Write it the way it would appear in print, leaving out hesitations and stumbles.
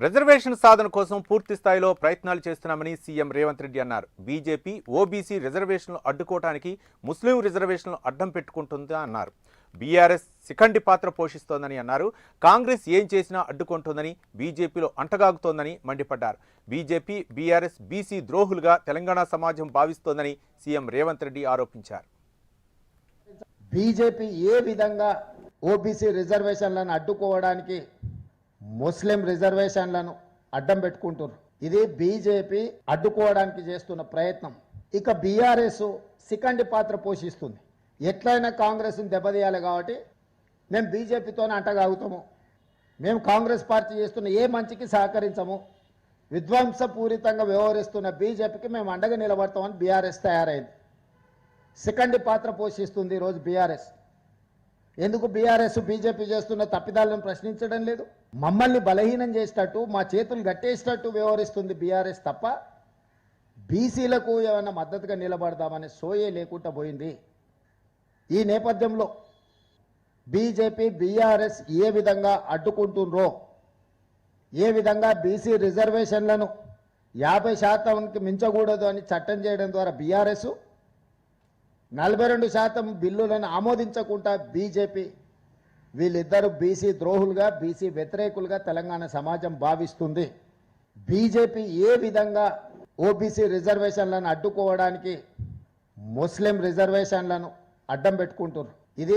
Reservation సాధన కోసం పూర్తి స్థాయిలో ప్రయత్నాలు చేస్తున్నామని సీఎం రేవంత్ రెడ్డి అన్నారు. బీజేపీ ఓబీసీ రిజర్వేషన్లు అడ్డుకోవడానికి ముస్లిం రిజర్వేషన్లు అడ్డం పెట్టుకుంటుందా అన్నారు. బీఆర్ఎస్ శిఖండి పాత్ర పోషిస్తోందని అన్నారు. కాంగ్రెస్ ఏం చేసినా అడ్డుకుంటోందని, బీజేపీలో అంటగాగుతోందని మండిపడ్డారు. బీజేపీ బీఆర్ఎస్ బీసీ ద్రోహులుగా తెలంగాణ సమాజం భావిస్తోందని సీఎం రేవంత్ రెడ్డి ఆరోపించారు. బీజేపీ ఏ విధంగా ఓబీసీ రిజర్వేషన్లను అడ్డుకోవడానికి ముస్లిం రిజర్వేషన్లను అడ్డం పెట్టుకుంటున్నారు. ఇది బీజేపీ అడ్డుకోవడానికి చేస్తున్న ప్రయత్నం. ఇక బీఆర్ఎస్ శిఖండి పాత్ర పోషిస్తుంది. ఎట్లయినా కాంగ్రెస్ని దెబ్బతీయాలి కాబట్టి మేము బీజేపీతోనే అంటగాగుతాము, మేము కాంగ్రెస్ పార్టీ చేస్తున్న ఏ మంచికి సహకరించము, విధ్వంసపూరితంగా వ్యవహరిస్తున్న బీజేపీకి మేము అండగా నిలబడతామని బీఆర్ఎస్ తయారైంది. శిఖండి పాత్ర పోషిస్తుంది ఈరోజు బీఆర్ఎస్. ఎందుకు బీఆర్ఎస్ బీజేపీ చేస్తున్న తప్పిదాలను ప్రశ్నించడం లేదు? మమ్మల్ని బలహీనం చేసేటట్టు, మా చేతులు గట్టేసేటట్టు వ్యవహరిస్తుంది బీఆర్ఎస్ తప్ప బీసీలకు ఏమైనా మద్దతుగా నిలబడదామనే సోయే లేకుండా పోయింది. ఈ నేపథ్యంలో బీజేపీ బీఆర్ఎస్ ఏ విధంగా అడ్డుకుంటుండ్రో, ఏ విధంగా బీసీ రిజర్వేషన్లను 50% మించకూడదు అని చట్టం చేయడం ద్వారా బీఆర్ఎస్ 42% బిల్లులను ఆమోదించకుండా బీజేపీ, వీళ్ళిద్దరూ బీసీ ద్రోహులుగా, బీసీ వ్యతిరేకులుగా తెలంగాణ సమాజం భావిస్తుంది. బీజేపీ ఏ విధంగా ఓబీసీ రిజర్వేషన్లను అడ్డుకోవడానికి ముస్లిం రిజర్వేషన్లను అడ్డం పెట్టుకుంటున్నారు. ఇది